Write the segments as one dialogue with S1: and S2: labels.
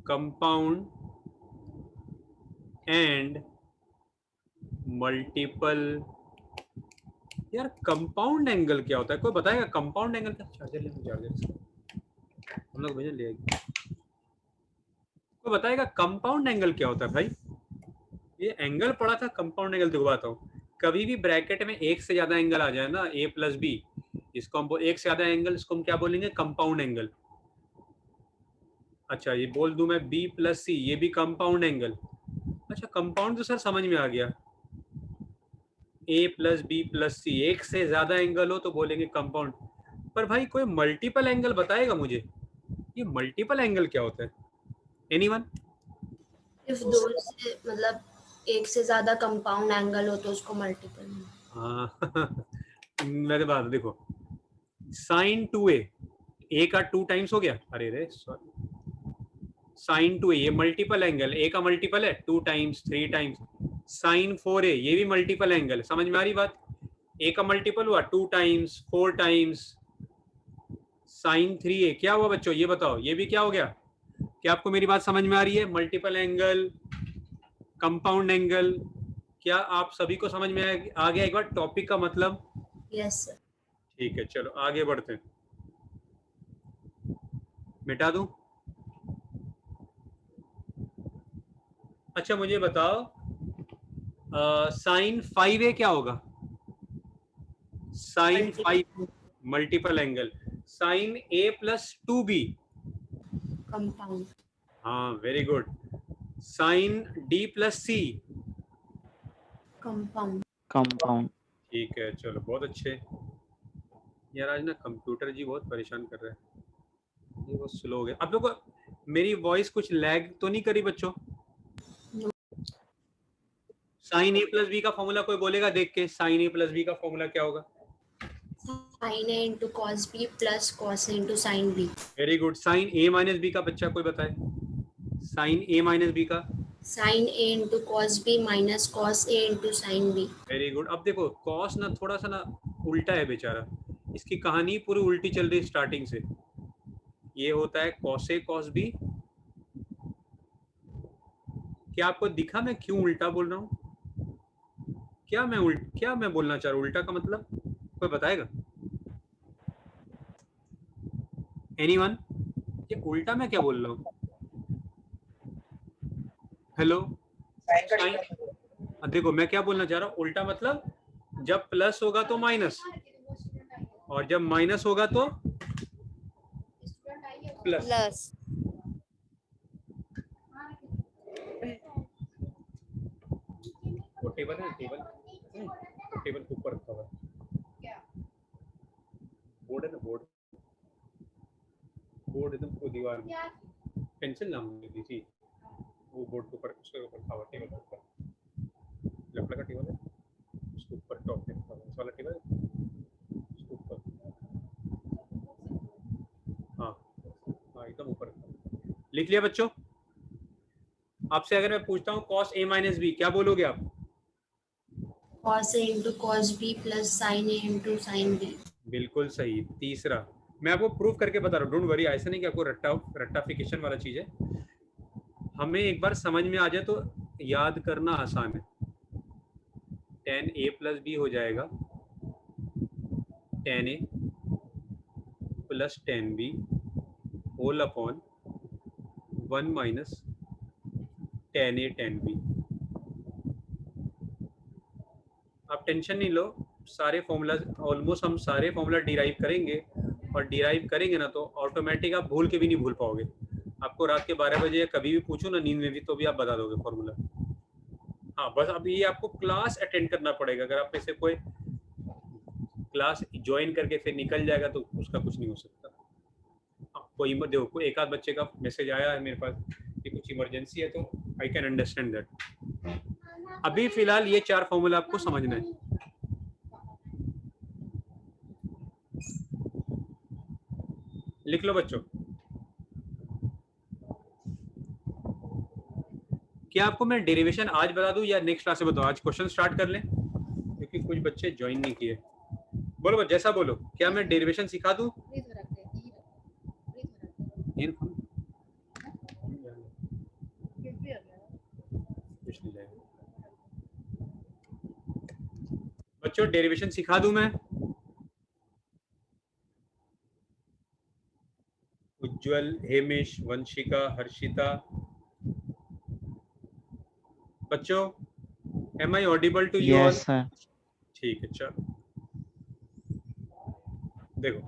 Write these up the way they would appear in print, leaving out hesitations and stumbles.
S1: Compound and multiple. यार compound angle क्या होता है, कोई बताएगा कंपाउंड एंगल क्या? चार्जर ले, चार्जर हम लोग भेजन ले, कोई बताएगा कंपाउंड एंगल क्या होता है भाई? ये एंगल पढ़ा था कंपाउंड एंगल, देखो बताओ। कभी भी ब्रैकेट में एक से ज्यादा एंगल आ जाए ना, a प्लस बी, इसको हम एक से ज्यादा एंगल, इसको हम क्या बोलेंगे? Compound angle. अच्छा ये बोल दूं मैं b प्लस सी, ये भी कंपाउंड एंगल। अच्छा कंपाउंड तो सर समझ में आ गया, a प्लस बी प्लस सी, एक से ज्यादा एंगल हो तो बोलेंगे कंपाउंड। पर भाई कोई मल्टीपल एंगल बताएगा मुझे, ये मल्टीपल एंगल क्या होता है? एनीवन?
S2: इफ दो से मतलब एक से ज्यादा कंपाउंड एंगल हो तो उसको मल्टीपल।
S1: हाँ मेरे बात देखो, साइन 2a, ए का 2 टाइम्स हो गया, अरे रे सॉरी, साइन 2a ये मल्टीपल एंगल, ए का मल्टीपल है 2 टाइम्स 3 टाइम्स। साइन 4a ये भी मल्टीपल एंगल, समझ में आ रही बात? ए का मल्टीपल हुआ 2 टाइम्स 4 टाइम्स। साइन 3a क्या हुआ बच्चों, ये बताओ, ये भी क्या हो गया? क्या आपको मेरी बात समझ में आ रही है? मल्टीपल एंगल, कंपाउंड एंगल, क्या आप सभी को समझ में आ गया एक बार टॉपिक का मतलब?
S2: Yes sir.
S1: ठीक है चलो आगे बढ़ते हैं, मिटा दूं? अच्छा मुझे बताओ, साइन 5a क्या होगा? Sine 5 multiple angle. Sine a plus 2b,
S2: compound.
S1: हाँ very good. Sine d plus C,
S2: compound.
S3: Compound.
S1: ठीक है चलो बहुत अच्छे। यार आज ना कंप्यूटर जी बहुत परेशान कर रहे हैं, ये बहुत स्लो हो गया। आप लोग को मेरी वॉइस कुछ लैग तो नहीं करी बच्चों? साइन a प्लस बी का फॉर्मूला कोई बोलेगा देख के, साइन a प्लस बी का फॉर्मूला क्या होगा?
S2: Sine A into cos B plus cos A into sine B.
S1: Very good. Sine a minus B का बच्चा कोई बताए, साइन a माइनस बी का?
S2: Sine A into cos B minus cos A into sine B.
S1: Very good. अब देखो cos ना थोड़ा सा ना उल्टा है बेचारा, इसकी कहानी पूरी उल्टी चल रही स्टार्टिंग से। ये होता है कॉस ए कॉस बी। क्या आपको दिखा मैं क्यों उल्टा बोल रहा हूँ? क्या मैं बोलना चाह रहा हूँ उल्टा का मतलब, कोई बताएगा? एनीवन? ये उल्टा मैं क्या बोल रहा हूँ? हेलो साइन, देखो मैं क्या बोलना चाह रहा हूँ, उल्टा मतलब जब प्लस होगा तो माइनस, और जब माइनस होगा तो प्लस। वो टेबल है, टेबल वो टेबल के ऊपर रखा हुआ है, बोर्ड है ना, बोर्ड, बोर्ड एकदम को दीवार में, पेंसिल नाम दी थी, वो बोर्ड के ऊपर, उसके ऊपर रखा हुआ, टेबल के ऊपर, लकड़ का टेबल है, उसके ऊपर टॉप पे रखा हुआ वाला टेबल है, उसके ऊपर, हाँ हाँ एकदम ऊपर रखा हुआ। लिख लिया बच्चों? आपसे अगर मैं पूछता हूँ कॉस ए माइनस बी, क्या बोलोगे आप?
S2: Cos A into cos B plus sine A into sine B.
S1: बिल्कुल सही। तीसरा मैं आपको प्रूफ करके बता रहा हूँ, डोंट वरी, ऐसा नहीं कि आपको रट्टाफिकेशन वाला चीज है, हमें एक बार समझ में आ जाए तो याद करना आसान है। टेन ए प्लस बी हो जाएगा ten A plus ten B whole upon 1 minus ten A ten B. आप टेंशन नहीं लो, सारे फॉर्मूला ऑलमोस्ट हम सारे फॉर्मूला डिराइव करेंगे, और डिराइव करेंगे ना तो ऑटोमेटिक आप भूल के भी नहीं भूल पाओगे। आपको रात के 12 बजे कभी भी पूछूं ना नींद में भी, तो भी आप बता दोगे फॉर्मूला। हाँ बस अब ये आपको क्लास अटेंड करना पड़ेगा, अगर आप में से कोई क्लास ज्वाइन करके फिर निकल जाएगा तो उसका कुछ नहीं हो सकता। कोई देखो कोई एक आध बच्चे का मैसेज आया है मेरे पास कि कुछ इमरजेंसी है, तो आई कैन अंडरस्टैंड दैट। अभी फिलहाल ये 4 फॉर्मूला आपको समझना है। लिख लो बच्चों। क्या आपको मैं डेरिवेशन आज बता दूं या नेक्स्ट क्लास में बताऊं? आज क्वेश्चन स्टार्ट कर लें क्योंकि कुछ बच्चे ज्वाइन नहीं किए। बोलो जैसा बोलो, क्या मैं डेरिवेशन सिखा दूं? बच्चों डेरिवेशन सिखा दूं मैं? उज्जवल, हेमिश, वंशिका, हर्षिता, बच्चों am I audible to you all?
S3: Yes sir.
S1: ठीक है, चलो देखो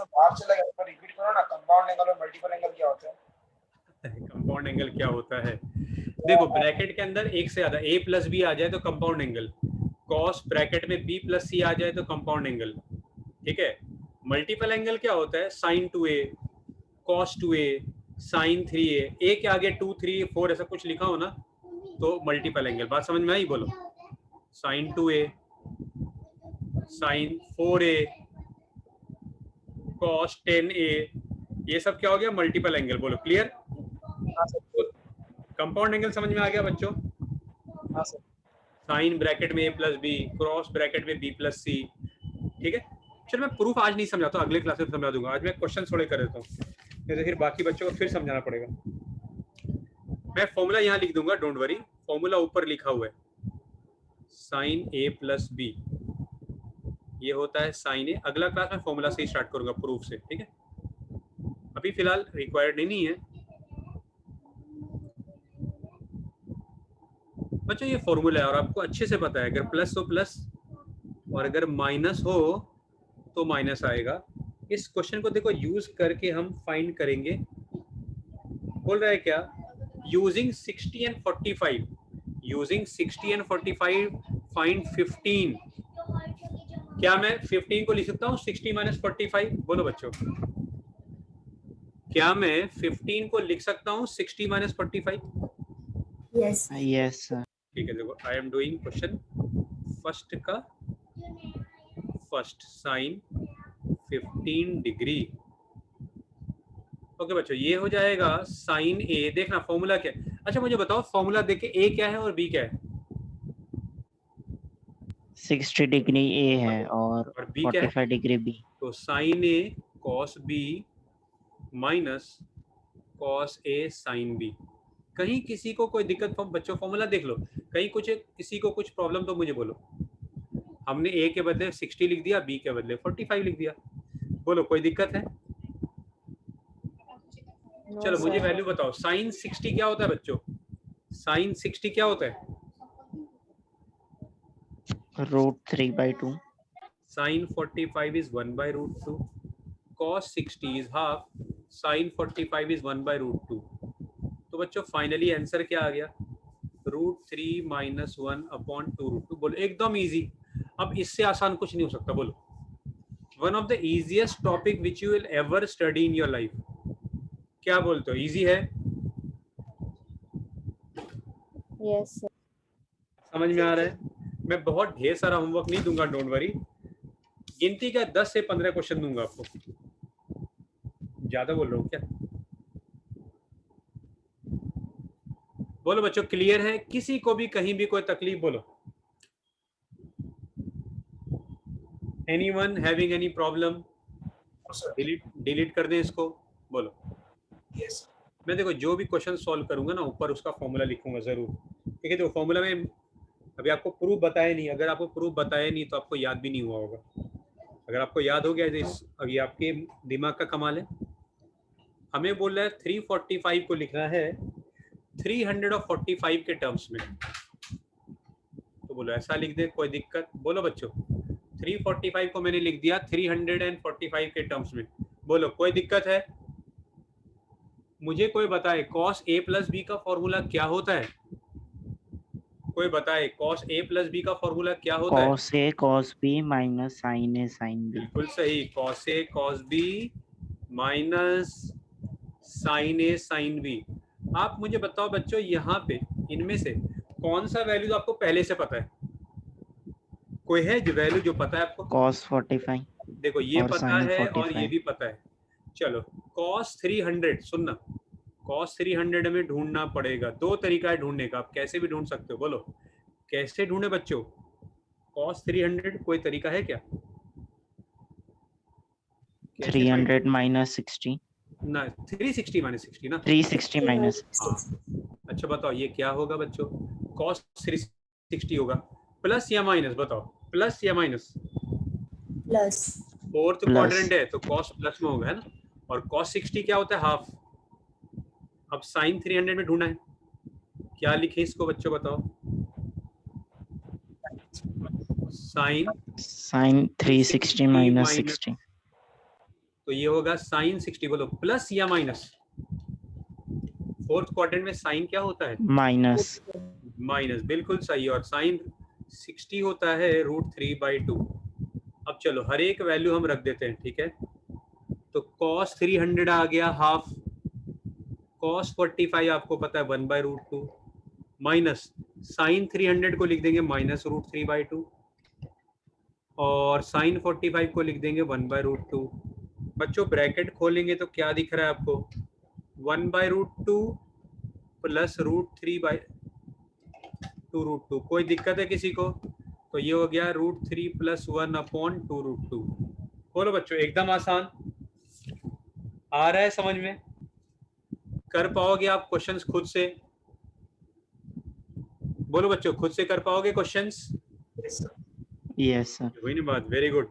S4: बाहर चला गया, तो रिपीट करो ना, कंपाउंड एंगल और मल्टीपल एंगल क्या होता है?
S1: कंपाउंड एंगल क्या होता है? देखो ब्रैकेट के अंदर एक से ज्यादा a प्लस बी आ जाए तो कंपाउंड एंगल, कॉस ब्रैकेट में b प्लस सी आ जाए तो कंपाउंड एंगल, ठीक है। मल्टीपल एंगल क्या होता है? Sign 2a, cos 2a, sign 3a, a के आगे 2, 3, 4 ऐसा कुछ लिखा हो ना तो मल्टीपल एंगल। बात समझ में आई? बोलो sign 2a, sign 4a, cos 10a, ये सब क्या हो गया? Multiple angle. बोलो क्लियर? कंपाउंड एंगल समझ में आ गया बच्चों?
S4: हाँ सर।
S1: साइन ब्रैकेट में a plus B, cross bracket में b प्लस सी, ठीक है। चलो मैं प्रूफ आज नहीं समझाता, अगले क्लास में समझा दूंगा। आज मैं क्वेश्चन थोड़े कर देता हूँ, नहीं तो फिर बाकी बच्चों को फिर समझाना पड़ेगा। मैं फॉर्मूला यहाँ लिख दूंगा, डोंट वरी, फॉर्मूला ऊपर लिखा हुआ है। साइन a प्लस बी ये होता है साइन ए। अगला क्लास में फॉर्मूला से ही स्टार्ट करूंगा, प्रूफ से, ठीक है। अभी फिलहाल रिक्वायर्ड नहीं है बच्चों, ये फॉर्मूला है और आपको अच्छे से पता है। अगर प्लस हो प्लस और अगर माइनस हो तो माइनस आएगा। इस क्वेश्चन को देखो यूज करके हम फाइंड करेंगे। बोल रहा है क्या? Using 60 and 45, using 60 and 45 find 15। क्या मैं 15 को लिख सकता हूँ 60 माइनस 45? बोलो बच्चों, क्या मैं 15 को लिख सकता हूँ 60 माइनस 45?
S2: Yes
S3: yes sir.
S1: ठीक है, देखो I am doing question first का फर्स्ट, साइन 15 डिग्री। ओके बच्चों, ये हो जाएगा साइन ए। देखना फॉर्मूला क्या है। अच्छा मुझे बताओ, फॉर्मूला देख के ए क्या है और बी क्या है?
S3: 60 डिग्री ए है और
S1: बी क्या है?
S3: 45 डिग्री बी।
S1: तो साइन ए कॉस बी माइनस कॉस ए साइन बी। कहीं किसी को कोई दिक्कत? बच्चों फॉर्मूला देख लो, कहीं कुछ किसी को कुछ प्रॉब्लम तो मुझे बोलो। हमने ए के बदले 60 लिख दिया, बी के बदले 45 लिख दिया। बोलो कोई दिक्कत है? चलो मुझे वैल्यू बताओ। साइन 60 क्या होता है बच्चों? साइन 60 क्या होता है?
S3: √3/2।
S1: Sine 45 is 1/√2, cos 60 is half, sine 45 is 1/√2। तो बच्चों फाइनली आंसर क्या आ गया? √3 - 1/2√2। बोलो एकदम इजी। अब इससे आसान कुछ नहीं हो सकता। बोलो one of the easiest topic which you will ever study in your life. क्या बोलते हो, इजी है?
S5: Yes sir.
S1: समझ में आ रहा है? मैं बहुत ढेर सारा होमवर्क नहीं दूंगा, डोंट वरी। गिनती का 10 से 15 क्वेश्चन दूंगा आपको। ज्यादा बोल रहा हूँ क्या? बोलो बच्चों क्लियर है? किसी को भी कहीं भी कोई तकलीफ? बोलो anyone having any problem? Delete कर दें इसको। बोलो
S4: यस।
S1: मैं देखो जो भी क्वेश्चन सॉल्व करूंगा ना ऊपर उसका फॉर्मूला लिखूंगा जरूर, ठीक है। तो फॉर्मूला में अभी आपको प्रूफ बताया नहीं, अगर आपको प्रूफ बताया नहीं तो आपको याद भी नहीं हुआ होगा। अगर आपको याद हो गया तो ये आपके दिमाग का कमाल है। हमें बोल रहा है 345 को लिखना है 345 के टर्म्स में। तो बोलो ऐसा लिख दे, कोई दिक्कत? बोलो बच्चों 345 को मैंने लिख दिया 345 के टर्म्स में। बोलो कोई दिक्कत है? मुझे कोई बताए cos a प्लस बी का फॉर्मूला क्या होता है? कोई बताए cos a प्लस बी का फॉर्मूला क्या होता है?
S3: cos a cos b minus sin a sin b।
S1: बिल्कुल सही, cos a cos b minus sin a sin b। आप मुझे बताओ बच्चों यहाँ पे इनमें से कौन सा वैल्यू तो आपको पहले से पता है? कोई है जो वैल्यू जो पता है आपको?
S3: cos 45।
S1: देखो ये
S3: और
S1: पता
S3: sin
S1: है और
S3: 45।
S1: ये भी पता है। चलो cos 300, सुनना, cos 300 हमें ढूंढना पड़ेगा। दो तरीका है ढूंढने का, आप कैसे भी ढूंढ सकते हो। बोलो कैसे ढूंढे बच्चों cos 300? कोई तरीका है क्या?
S3: 300 माइनस 60।
S1: ना 360 माइनस 60 ना।
S3: 360 माइनस।
S1: हाँ अच्छा बताओ ये क्या होगा बच्चों? cos 360 होगा। प्लस या माइनस बताओ, प्लस या minus?
S2: Plus.
S1: Fourth
S3: Plus.
S1: Quadrant है तो कॉस प्लस में होगा, है ना? और कॉस 60 क्या होता है? हाफ। अब साइन 300 में ढूंढना है, क्या लिखे इसको बच्चों बताओ? Sine
S3: Sin 360 minus
S1: minus-
S3: 60.
S1: तो ये होगा साइन 60। बोलो प्लस या माइनस? फोर्थ क्वाड्रेंट में साइन क्या होता है?
S3: Minus.
S1: माइनस, बिल्कुल सही। और साइन 60 होता है √3/2। अब चलो हर एक वैल्यू हम रख देते हैं, ठीक है? तो cos 300 आ गया हाफ, cos 45 आपको पता है 1/√2, माइनस साइन 300 को लिख देंगे माइनस √3/2, और साइन 45 को लिख देंगे 1/√2। बच्चों ब्रैकेट खोलेंगे तो क्या दिख रहा है आपको? 1/√2 प्लस √3/2√2। कोई दिक्कत है किसी को? तो ये हो गया √3 + 1/2√2। बोलो बच्चों, एकदम आसान आ रहा है समझ में? कर पाओगे आप क्वेश्चंस खुद से? बोलो बच्चों, खुद से कर पाओगे क्वेश्चंस?
S3: Yes, sir.
S1: वही नहीं बात, very good.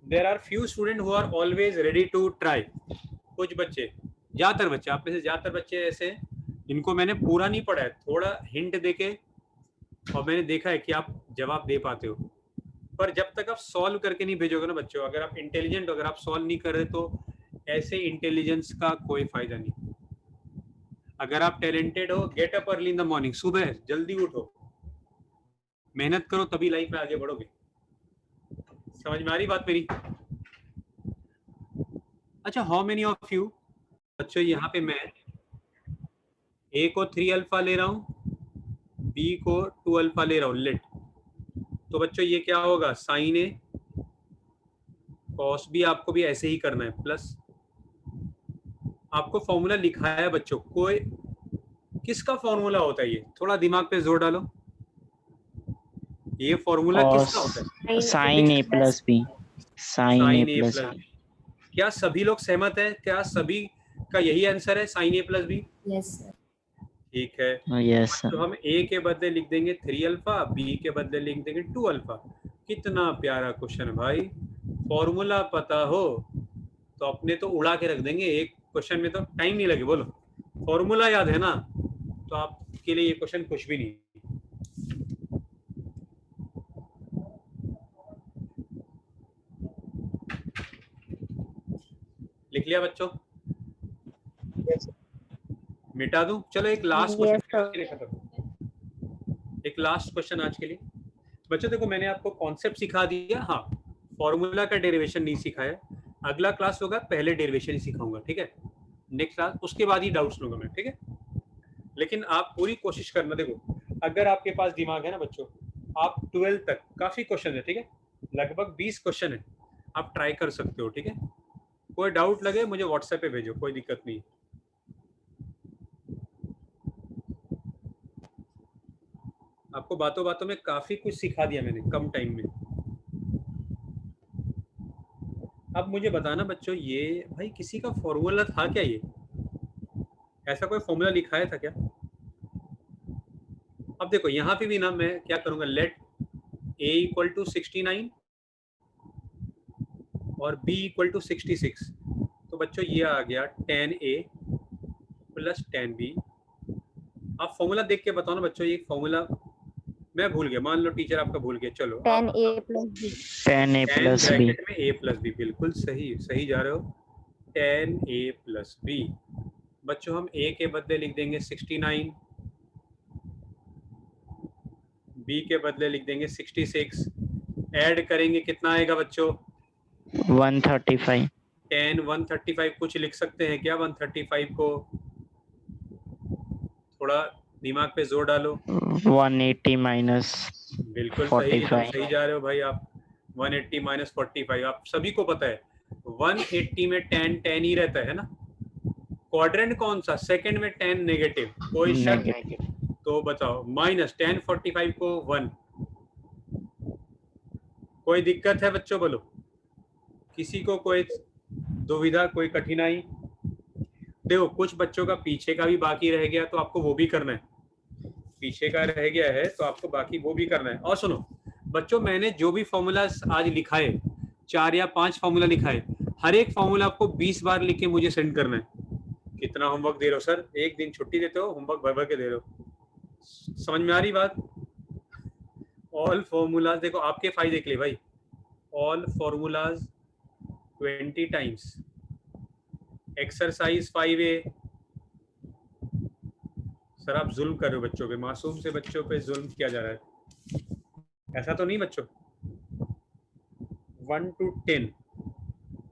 S1: There are few student who are always ready to try. कुछ बच्चे, ज्यादातर बच्चे, आप में से ज्यादातर बच्चे ऐसे हैं इनको मैंने पूरा नहीं पढ़ा है, थोड़ा हिंट देके और मैंने देखा है कि आप जवाब दे पाते हो। पर जब तक आप सॉल्व करके नहीं भेजोगे ना बच्चों, अगर आप इंटेलिजेंट हो, अगर आप सॉल्व नहीं कर रहे तो ऐसे इंटेलिजेंस का कोई फायदा नहीं। अगर आप टैलेंटेड हो, get up early in the morning, सुबह जल्दी उठो, मेहनत करो, तभी लाइफ में आगे बढ़ोगे। समझ में आ रही बात मेरी? अच्छा, हाउ मेनी ऑफ यू बच्चों, यहाँ पे मैं ए को 3 अल्फा ले रहा हूँ, बी को 2 अल्फा ले रहा हूँ, लेट। तो बच्चों ये क्या होगा? साइन ए, कॉस बी आपको भी ऐसे ही करना है, प्लस आपको फॉर्मूला लिखा है बच्चों, कोई किसका फॉर्मूला होता है ये? थोड़ा दिमाग पे जोर डालो, ये फॉर्मूला किसका होता है?
S3: Sin A plus B. Sin A
S1: sine A
S3: plus
S1: plus
S3: B.
S1: B. क्या सभी लोग सहमत हैं? क्या सभी का यही आंसर है, साइन ए प्लस बी?
S2: Yes sir.
S1: ठीक है,
S3: Yes, sir.
S1: तो हम ए के बदले लिख देंगे 3 अल्फा, बी के बदले लिख देंगे 2 अल्फा। कितना प्यारा क्वेश्चन है भाई। फॉर्मूला पता हो तो अपने तो उड़ा के रख देंगे, एक क्वेश्चन में तो टाइम नहीं लगे। बोलो फॉर्मूला याद है ना, तो आपके लिए ये क्वेश्चन कुछ भी नहीं। लिख लिया बच्चों? मिटा दूं? चलो एक लास्ट
S5: Yes,
S1: क्वेश्चन, एक लास्ट क्वेश्चन आज के लिए। बच्चों देखो, मैंने आपको कॉन्सेप्ट सिखा दिया, हाँ फॉर्मूला का डेरिवेशन नहीं सिखाया। अगला क्लास होगा पहले डेरिवेशन ही सिखाऊंगा, ठीक है? नेक्स्ट क्लास, उसके बाद ही डाउट्स लूंगा मैं, ठीक है? लेकिन आप पूरी कोशिश करना। देखो अगर आपके पास दिमाग है ना बच्चों, आप 12 तक काफी क्वेश्चन है, ठीक है? लगभग 20 क्वेश्चन है, आप ट्राई कर सकते हो, ठीक है? कोई डाउट लगे मुझे व्हाट्सएप पे भेजो, कोई दिक्कत नहीं। आपको बातों बातों में काफी कुछ सिखा दिया मैंने कम टाइम में। अब मुझे बताना बच्चों, ये भाई किसी का फॉर्मूला था क्या? ये ऐसा कोई फॉर्मूला लिखाया था क्या? अब देखो यहाँ पे भी ना मैं क्या करूंगा, लेट a = 69 और b = 66। तो बच्चों ये आ गया 10a + 10b। आप फॉर्मूला देख के बताओ ना बच्चों, ये फॉर्मूला मैं भूल गया, मान लो टीचर आपका भूल गया, चलो
S5: 10A plus B.
S3: 10A
S1: 10
S3: plus B.
S1: Bracket में a + b, बिल्कुल सही, सही जा रहे हो। 10a + b। बच्चों हम a के बदले लिख देंगे 69, b के बदले लिख देंगे 66। ऐड करेंगे कितना आएगा बच्चों?
S3: 135.
S1: 10 135 कुछ लिख सकते हैं क्या 135 को? थोड़ा दिमाग पे जोर डालो।
S3: 180 minus
S1: बिल्कुल सही, एकदम
S3: 45.
S1: सही जा रहे हो भाई आप। 180 - 45 आप सभी को पता है। 180 में 10 ही रहता है ना। क्वाड्रेंट कौन सा? सेकंड में 10 नेगेटिव, कोई शक?
S3: Negative.
S1: तो बताओ माइनस 10 45 को 1। कोई दिक्कत है बच्चों? बोलो किसी को कोई दुविधा, कोई कठिनाई? देखो कुछ बच्चों का पीछे का भी बाकी रह गया तो आपको वो भी करना है। पीछे का रह गया है तो आपको बाकी वो भी करना है। और सुनो बच्चों, मैंने जो भी फॉर्मूलाज आज लिखा है, 4 या 5 फॉर्मूला लिखा है, हर एक फॉर्मूला आपको 20 बार लिख के मुझे सेंड करना है। कितना होमवर्क दे रहे हो सर? एक दिन छुट्टी देते हो, होमवर्क भर भर के दे रहे हो। समझ में आ रही बात? ऑल फॉर्मूलाज देखो आपके फायदे के लिए भाई, all formulas 20 times. Exercise 5A। Sir आप जुल्म कर रहे हो बच्चों पे, मासूम से बच्चों पे जुल्म किया जा रहा है, ऐसा तो नहीं बच्चों। 1 to 10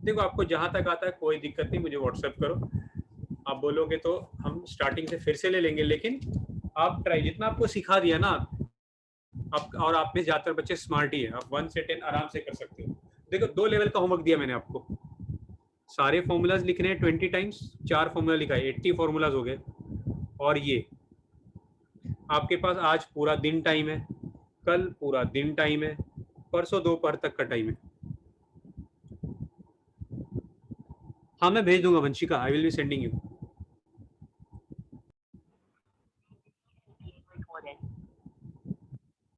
S1: देखो, आपको जहां तक आता है कोई दिक्कत नहीं, मुझे व्हाट्सएप करो, आप बोलोगे तो हम स्टार्टिंग से फिर से ले लेंगे। लेकिन आप ट्राई, जितना आपको सिखा दिया ना आप, और आप में ज्यादातर बच्चे स्मार्ट ही है, आप 1 से 10 आराम से कर सकते हो। देखो 2 लेवल का होमवर्क दिया मैंने आपको, सारे फॉर्मूलाज लिखने हैं 20 टाइम्स, 4 फॉर्मूला लिखा है, 80 फॉर्मूलाज हो गए। और ये आपके पास आज पूरा दिन टाइम है, कल पूरा दिन टाइम है, परसों दोपहर तक का टाइम है। हाँ मैं भेज दूंगा Vanshika, I will be sending you.